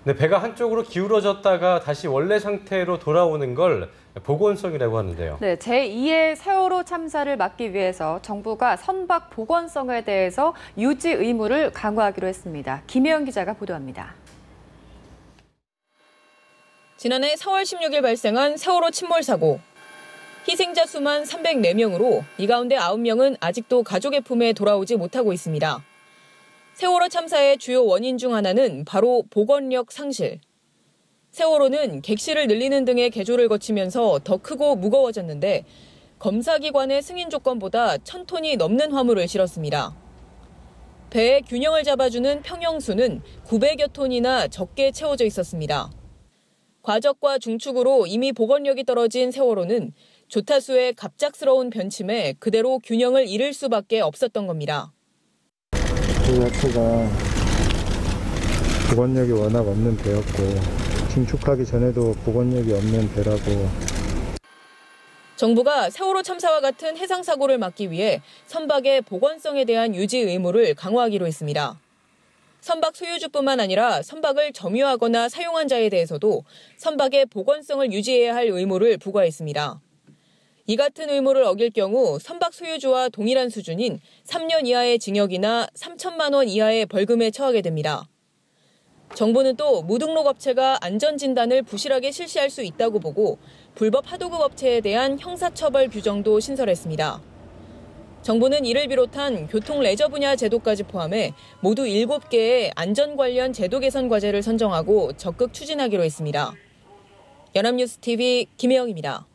네, 배가 한쪽으로 기울어졌다가 다시 원래 상태로 돌아오는 걸 복원성이라고 하는데요. 네, 제2의 세월호 참사를 막기 위해서 정부가 선박 복원성에 대해서 유지 의무를 강화하기로 했습니다. 김혜영 기자가 보도합니다. 지난해 4월 16일 발생한 세월호 침몰 사고. 희생자 수만 304명으로 이 가운데 9명은 아직도 가족의 품에 돌아오지 못하고 있습니다. 세월호 참사의 주요 원인 중 하나는 바로 복원력 상실. 세월호는 객실을 늘리는 등의 개조를 거치면서 더 크고 무거워졌는데 검사기관의 승인 조건보다 1,000톤이 넘는 화물을 실었습니다. 배의 균형을 잡아주는 평형수는 900여 톤이나 적게 채워져 있었습니다. 과적과 중축으로 이미 복원력이 떨어진 세월호는 조타수의 갑작스러운 변침에 그대로 균형을 잃을 수밖에 없었던 겁니다. 그 자체가 복원력이 워낙 없는 배였고 중축하기 전에도 복원력이 없는 배라고. 정부가 세월호 참사와 같은 해상 사고를 막기 위해 선박의 복원성에 대한 유지 의무를 강화하기로 했습니다. 선박 소유주뿐만 아니라 선박을 점유하거나 사용한 자에 대해서도 선박의 복원성을 유지해야 할 의무를 부과했습니다. 이 같은 의무를 어길 경우 선박 소유주와 동일한 수준인 3년 이하의 징역이나 3천만 원 이하의 벌금에 처하게 됩니다. 정부는 또 무등록 업체가 안전진단을 부실하게 실시할 수 있다고 보고 불법 하도급 업체에 대한 형사처벌 규정도 신설했습니다. 정부는 이를 비롯한 교통 레저 분야 제도까지 포함해 모두 7개의 안전 관련 제도 개선 과제를 선정하고 적극 추진하기로 했습니다. 연합뉴스 TV 김혜영입니다.